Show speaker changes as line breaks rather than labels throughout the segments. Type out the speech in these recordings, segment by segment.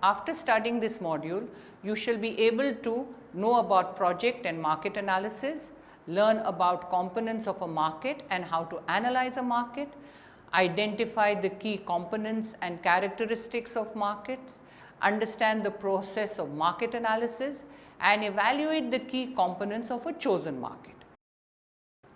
After studying this module, you shall be able to know about project and market analysis, learn about components of a market and how to analyze a market, identify the key components and characteristics of markets, understand the process of market analysis, and evaluate the key components of a chosen market.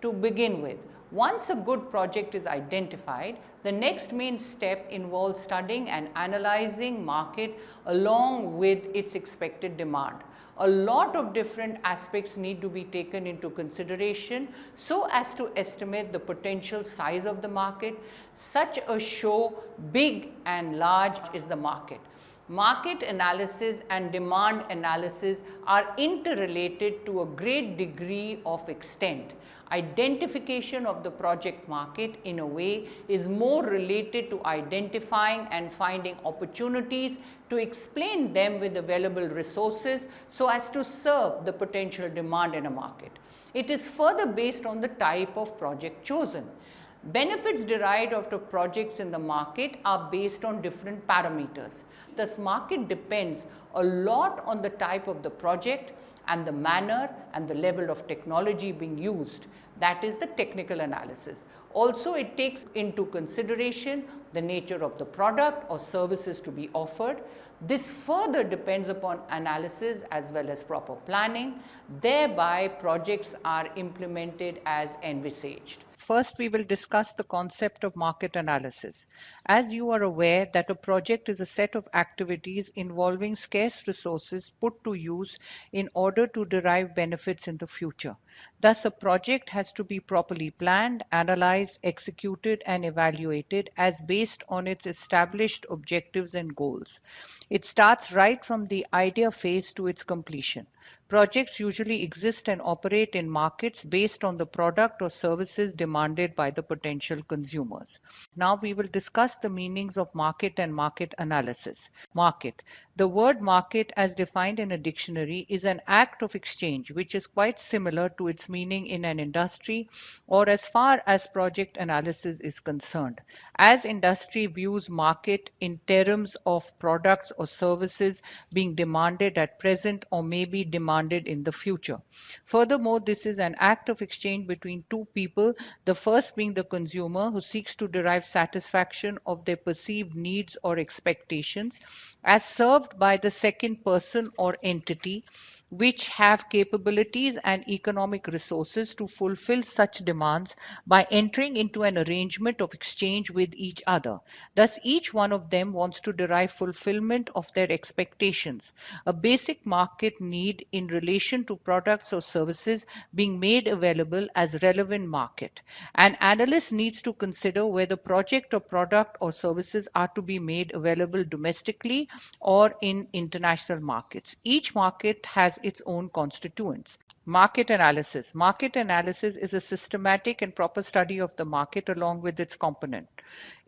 To begin with, once a good project is identified, the next main step involves studying and analyzing market along with its expected demand. A lot of different aspects need to be taken into consideration so as to estimate the potential size of the market. Such a show big and large is the market. Market analysis and demand analysis are interrelated to a great degree of extent. Identification of the project market in a way is more related to identifying and finding opportunities to explain them with available resources so as to serve the potential demand in a market. It is further based on the type of project chosen. Benefits derived out of projects in the market are based on different parameters. Thus, market depends a lot on the type of the project and the manner and the level of technology being used, that is the technical analysis. Also, it takes into consideration the nature of the product or services to be offered. This further depends upon analysis as well as proper planning. Thereby, projects are implemented as envisaged. First, we will discuss the concept of market analysis. As you are aware that a project is a set of activities involving scarce resources put to use in order to derive benefits in the future. Thus, a project has to be properly planned, analyzed, executed, and evaluated as based on its established objectives and goals. It starts right from the idea phase to its completion. Projects usually exist and operate in markets based on the product or services demanded by the potential consumers. Now we will discuss the meanings of market and market analysis. Market. The word market as defined in a dictionary is an act of exchange which is quite similar to its meaning in an industry or as far as project analysis is concerned. As industry views market in terms of products or services being demanded at present or may be demanded in the future. Furthermore, this is an act of exchange between two people, the first being the consumer who seeks to derive satisfaction of their perceived needs or expectations as served by the second person or entity which have capabilities and economic resources to fulfill such demands by entering into an arrangement of exchange with each other. Thus, each one of them wants to derive fulfillment of their expectations, a basic market need in relation to products or services being made available as relevant market. An analyst needs to consider whether project or product or services are to be made available domestically or in international markets. Each market has its own constituents. Market analysis. Market analysis is a systematic and proper study of the market along with its component.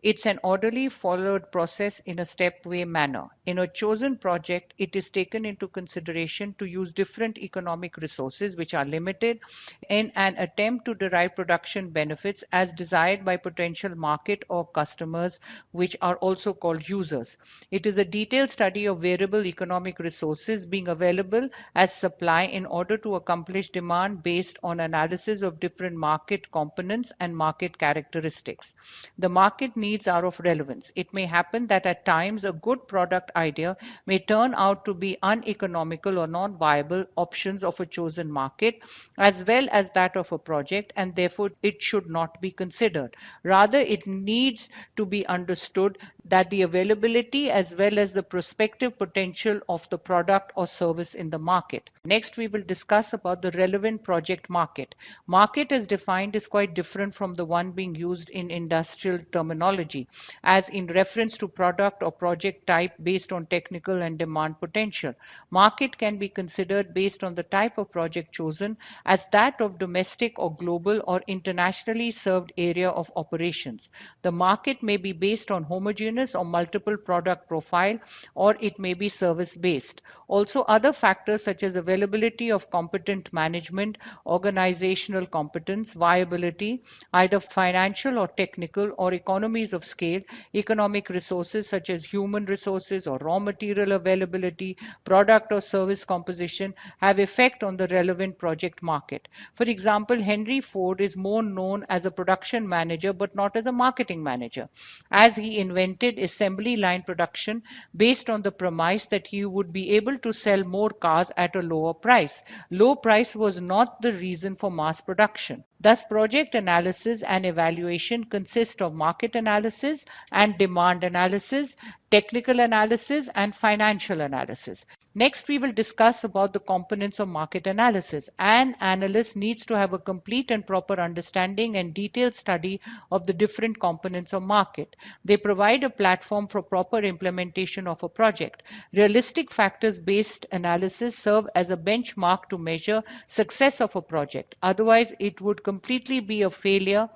It's an orderly followed process in a stepway manner. In a chosen project, it is taken into consideration to use different economic resources which are limited in an attempt to derive production benefits as desired by potential market or customers, which are also called users. It is a detailed study of variable economic resources being available as supply in order to accomplish demand based on analysis of different market components and market characteristics. The market needs are of relevance. It may happen that at times a good product idea may turn out to be uneconomical or non-viable options of a chosen market as well as that of a project, and therefore it should not be considered. Rather, it needs to be understood that the availability as well as the prospective potential of the product or service in the market. Next, we will discuss about the relevant project market. Market as defined is quite different from the one being used in industrial terminology, as in reference to product or project type based on technical and demand potential. Market can be considered based on the type of project chosen as that of domestic or global or internationally served area of operations. The market may be based on homogeneous or multiple product profile, or it may be service based. Also, other factors such as availability of competent management, organizational competence, viability, either financial or technical, or economies of scale, economic resources such as human resources or raw material availability, product or service composition have effect on the relevant project market. For example, Henry Ford is more known as a production manager but not as a marketing manager, as he invented assembly line production based on the premise that he would be able to sell more cars at a lower price. Low price was not the reason for mass production. Thus, project analysis and evaluation consist of market analysis and demand analysis, technical analysis, and financial analysis. Next, we will discuss about the components of market analysis. An analyst needs to have a complete and proper understanding and detailed study of the different components of market. They provide a platform for proper implementation of a project. Realistic factors-based analysis serve as a benchmark to measure success of a project. Otherwise, it would completely be a failure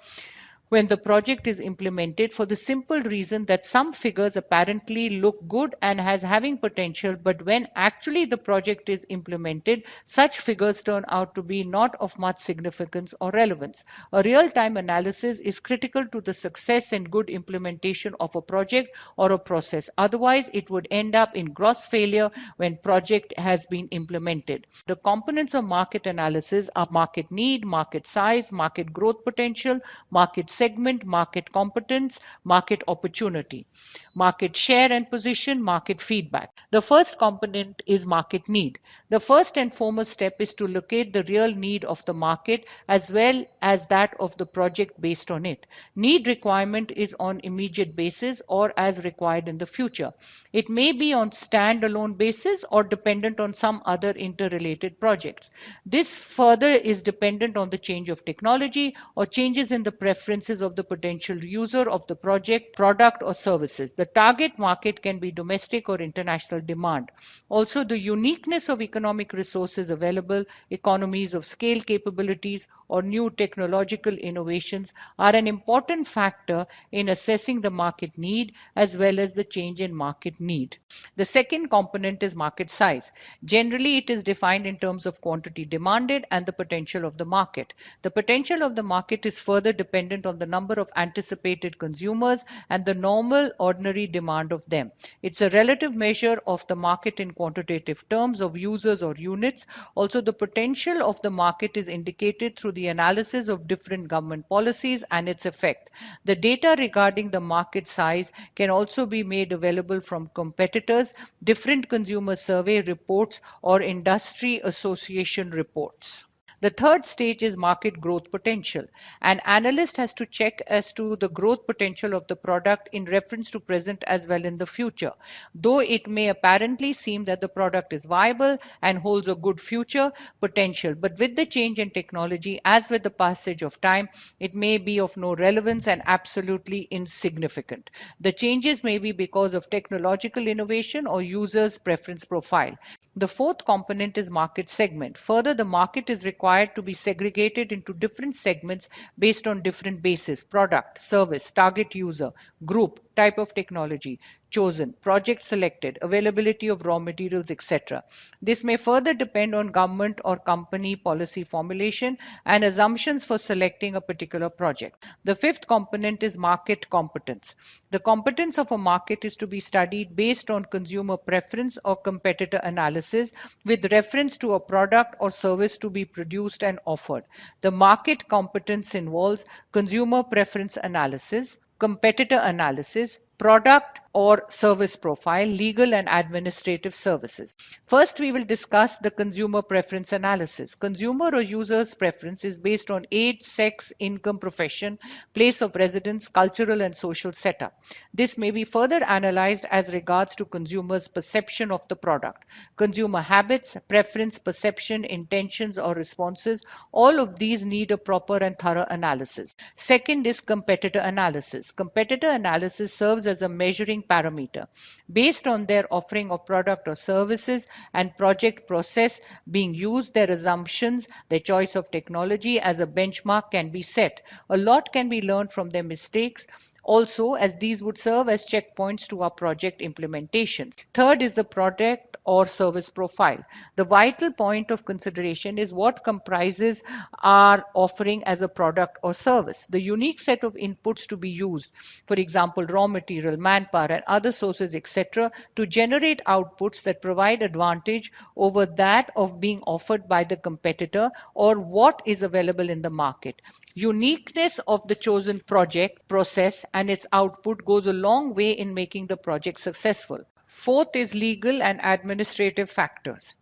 when the project is implemented, for the simple reason that some figures apparently look good and has having potential, but when actually the project is implemented, such figures turn out to be not of much significance or relevance. A real-time analysis is critical to the success and good implementation of a project or a process. Otherwise, it would end up in gross failure when project has been implemented. The components of market analysis are market need, market size, market growth potential, market segment, market competence, market opportunity, market share and position, market feedback. The first component is market need. The first and foremost step is to locate the real need of the market as well as that of the project based on it. Need requirement is on immediate basis or as required in the future. It may be on standalone basis or dependent on some other interrelated projects. This further is dependent on the change of technology or changes in the preferences of the potential user of the project, product or services. The target market can be domestic or international demand. Also, the uniqueness of economic resources available, economies of scale capabilities, or new technological innovations are an important factor in assessing the market need as well as the change in market need. The second component is market size. Generally, it is defined in terms of quantity demanded and the potential of the market. The potential of the market is further dependent on the number of anticipated consumers and the normal ordinary demand of them. It's a relative measure of the market in quantitative terms of users or units. Also, the potential of the market is indicated through the analysis of different government policies and its effect. The data regarding the market size can also be made available from competitors, different consumer survey reports, or industry association reports. The third stage is market growth potential. An analyst has to check as to the growth potential of the product in reference to present as well in the future. Though it may apparently seem that the product is viable and holds a good future potential, but with the change in technology as with the passage of time, it may be of no relevance and absolutely insignificant. The changes may be because of technological innovation or users' preference profile. The fourth component is market segment. Further, the market is required to be segregated into different segments based on different bases: product, service, target user, group, type of technology chosen, project selected, availability of raw materials, etc. This may further depend on government or company policy formulation and assumptions for selecting a particular project. The fifth component is market competence. The competence of a market is to be studied based on consumer preference or competitor analysis with reference to a product or service to be produced and offered. The market competence involves consumer preference analysis, competitor analysis, product or service profile, legal and administrative services. First, we will discuss the consumer preference analysis. Consumer or user's preference is based on age, sex, income, profession, place of residence, cultural and social setup. This may be further analyzed as regards to consumers' perception of the product. Consumer habits, preference, perception, intentions or responses, all of these need a proper and thorough analysis. Second is competitor analysis. Competitor analysis serves as a measuring parameter. Based on their offering of product or services and project process being used, their assumptions, their choice of technology as a benchmark can be set. A lot can be learned from their mistakes. also, as these would serve as checkpoints to our project implementations. Third is the product or service profile. The vital point of consideration is what comprises our offering as a product or service. The unique set of inputs to be used, for example, raw material, manpower, and other sources, etc., to generate outputs that provide advantage over that of being offered by the competitor or what is available in the market. Uniqueness of the chosen project process and its output goes a long way in making the project successful. Fourth is legal and administrative factors.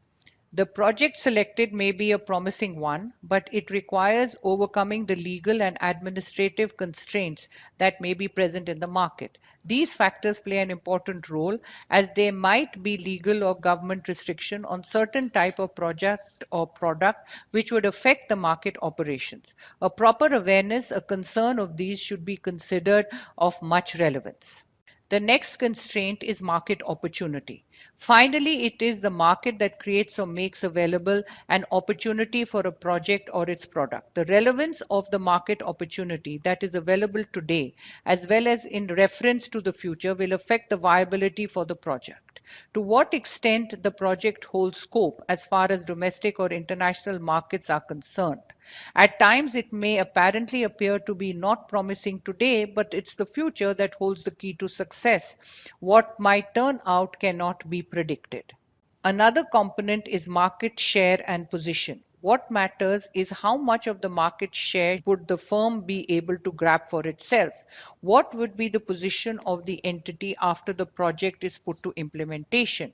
The project selected may be a promising one, but it requires overcoming the legal and administrative constraints that may be present in the market. These factors play an important role as there might be legal or government restriction on certain type of project or product which would affect the market operations. A proper awareness, a concern of these should be considered of much relevance. The next constraint is market opportunity. Finally, it is the market that creates or makes available an opportunity for a project or its product. The relevance of the market opportunity that is available today, as well as in reference to the future, will affect the viability for the project. To what extent the project holds scope as far as domestic or international markets are concerned. At times, it may apparently appear to be not promising today, but it's the future that holds the key to success. What might turn out cannot be predicted. Another component is market share and position. What matters is how much of the market share would the firm be able to grab for itself? What would be the position of the entity after the project is put to implementation?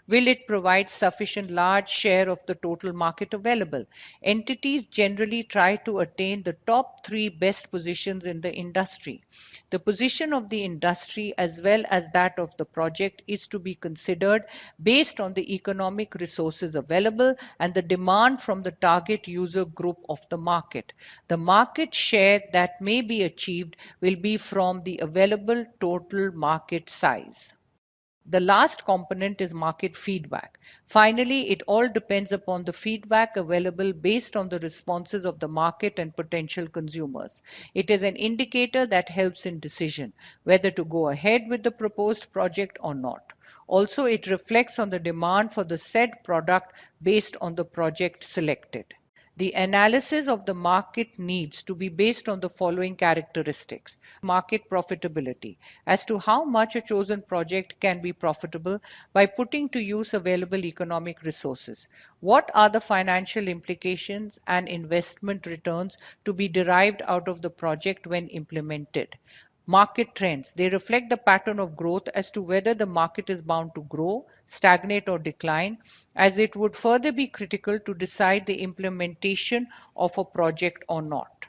Will it provide sufficient large share of the total market available? Entities generally try to attain the top three best positions in the industry. The position of the industry as well as that of the project is to be considered based on the economic resources available and the demand from the target user group of the market. The market share that may be achieved will be from the available total market size. The last component is market feedback. Finally, it all depends upon the feedback available based on the responses of the market and potential consumers. It is an indicator that helps in decision whether to go ahead with the proposed project or not. Also, it reflects on the demand for the said product based on the project selected. The analysis of the market needs to be based on the following characteristics. Market profitability, as to how much a chosen project can be profitable by putting to use available economic resources. What are the financial implications and investment returns to be derived out of the project when implemented? Market trends. They reflect the pattern of growth as to whether the market is bound to grow, stagnate, or decline, as it would further be critical to decide the implementation of a project or not.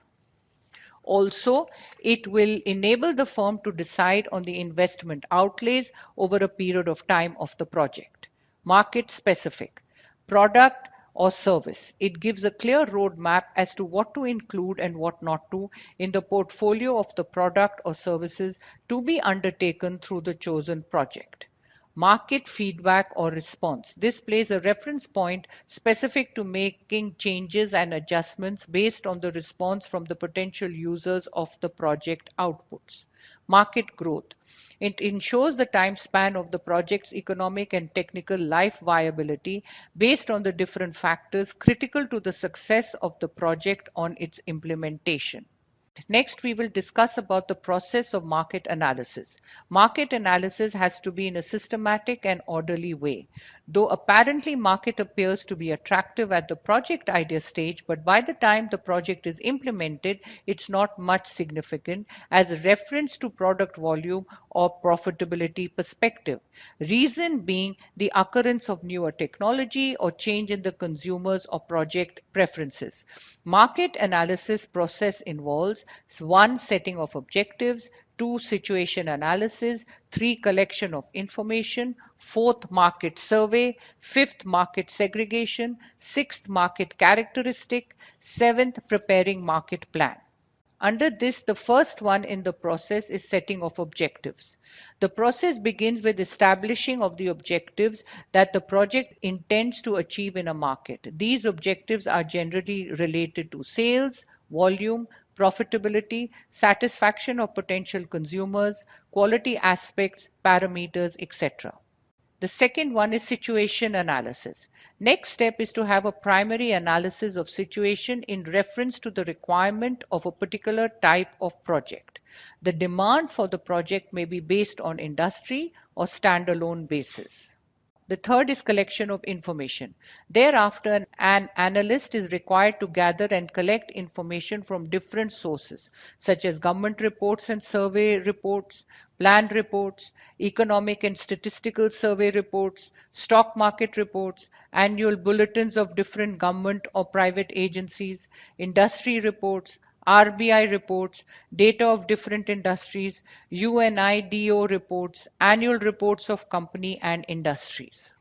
Also, it will enable the firm to decide on the investment outlays over a period of time of the project. Market specific. Product or service. It gives a clear roadmap as to what to include and what not to in the portfolio of the product or services to be undertaken through the chosen project. Market feedback or response. This plays a reference point specific to making changes and adjustments based on the response from the potential users of the project outputs. Market growth. It ensures the time span of the project's economic and technical life viability based on the different factors critical to the success of the project on its implementation. Next, we will discuss about the process of market analysis. Market analysis has to be in a systematic and orderly way. Though apparently market appears to be attractive at the project idea stage, but by the time the project is implemented, it's not much significant as reference to product volume or profitability perspective. Reason being the occurrence of newer technology or change in the consumers or project preferences. Market analysis process involves one, setting of objectives, two, situation analysis, three, collection of information, fourth, market survey, fifth, market segregation, sixth, market characteristic, seventh, preparing market plan. Under this, the first one in the process is setting of objectives. The process begins with establishing of the objectives that the project intends to achieve in a market. These objectives are generally related to sales, volume, profitability, satisfaction of potential consumers, quality aspects, parameters, etc. The second one is situation analysis. Next step is to have a primary analysis of situation in reference to the requirement of a particular type of project. The demand for the project may be based on industry or standalone basis. The third is collection of information. Thereafter, an analyst is required to gather and collect information from different sources, such as government reports and survey reports, plan reports, economic and statistical survey reports, stock market reports, annual bulletins of different government or private agencies, industry reports, RBI reports, data of different industries, UNIDO reports, annual reports of company and industries.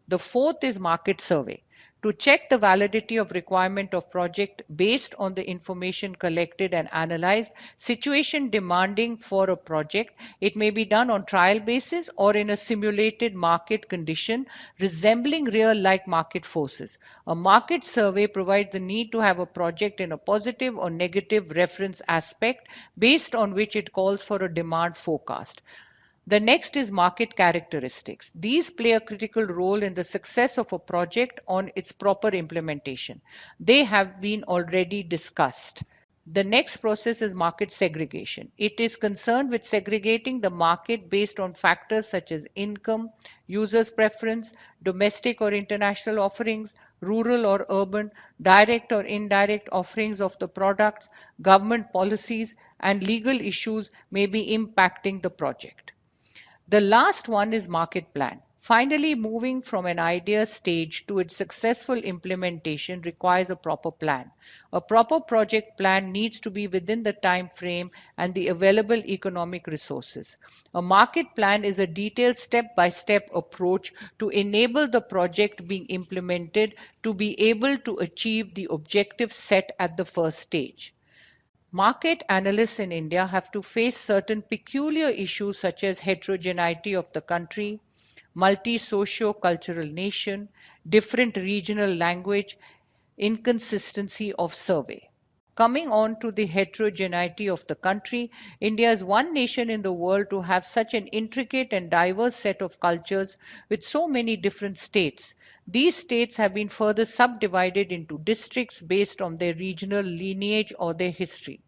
The fourth is market survey. To check the validity of requirement of project based on the information collected and analyzed, situation demanding for a project, it may be done on trial basis or in a simulated market condition resembling real-like market forces. A market survey provides the need to have a project in a positive or negative reference aspect based on which it calls for a demand forecast. The next is market characteristics. These play a critical role in the success of a project on its proper implementation. They have been already discussed. The next process is market segregation. It is concerned with segregating the market based on factors such as income, users' preference, domestic or international offerings, rural or urban, direct or indirect offerings of the products, government policies, and legal issues may be impacting the project. The last one is market plan. Finally, moving from an idea stage to its successful implementation requires a proper plan. A proper project plan needs to be within the time frame and the available economic resources. A market plan is a detailed step-by-step approach to enable the project being implemented to be able to achieve the objectives set at the first stage. Market analysts in India have to face certain peculiar issues such as heterogeneity of the country, multi-socio-cultural nation, different regional language, inconsistency of survey. Coming on to the heterogeneity of the country, India is one nation in the world to have such an intricate and diverse set of cultures with so many different states. These states have been further subdivided into districts based on their regional lineage or their history.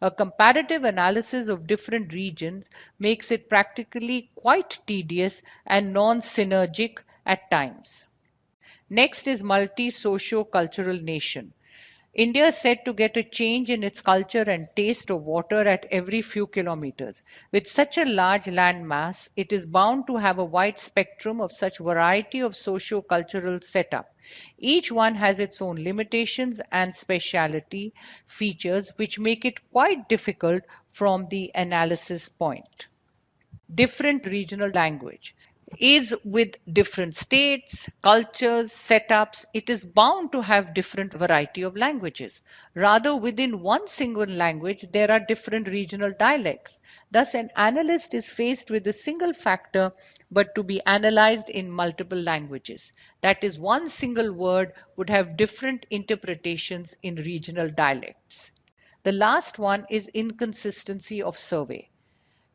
A comparative analysis of different regions makes it practically quite tedious and non-synergic at times. Next is multi-socio-cultural nation. India is said to get a change in its culture and taste of water at every few kilometers. With such a large land mass, it is bound to have a wide spectrum of such variety of socio-cultural setup. Each one has its own limitations and speciality features which make it quite difficult from the analysis point. Different regional language is with different states, cultures, setups, it is bound to have different variety of languages. Rather, within one single language, there are different regional dialects. Thus, an analyst is faced with a single factor but to be analyzed in multiple languages. That is, one single word would have different interpretations in regional dialects. The last one is inconsistency of survey.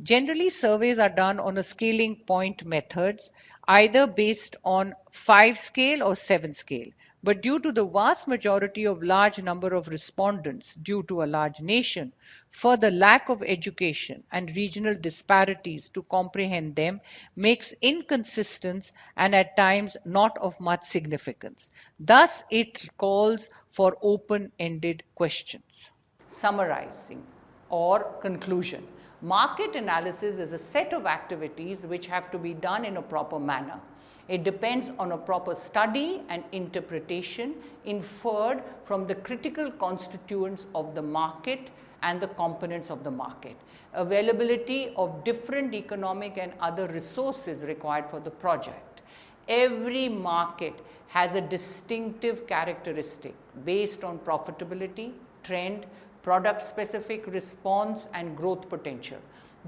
Generally, surveys are done on a scaling point methods, either based on 5 scale or 7 scale. But due to the vast majority of large number of respondents due to a large nation, further lack of education and regional disparities to comprehend them makes inconsistent and at times not of much significance. Thus, it calls for open-ended questions. Summarizing or conclusion. Market analysis is a set of activities which have to be done in a proper manner. It depends on a proper study and interpretation inferred from the critical constituents of the market and the components of the market. Availability of different economic and other resources required for the project. Every market has a distinctive characteristic based on profitability, trend, product-specific response and growth potential.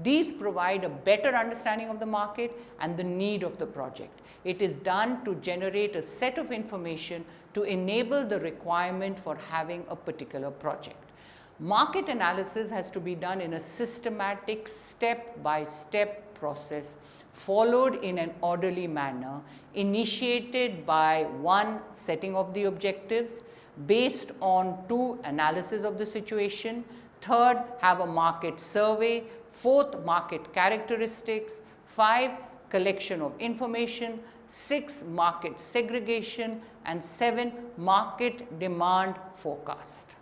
These provide a better understanding of the market and the need of the project. It is done to generate a set of information to enable the requirement for having a particular project. Market analysis has to be done in a systematic step-by-step process, followed in an orderly manner, initiated by 1. Setting of the objectives, based on 2. Analysis of the situation, 3rd. Have a market survey, 4th. Market characteristics, 5. Collection of information, 6. Market segregation, and 7. Market demand forecast.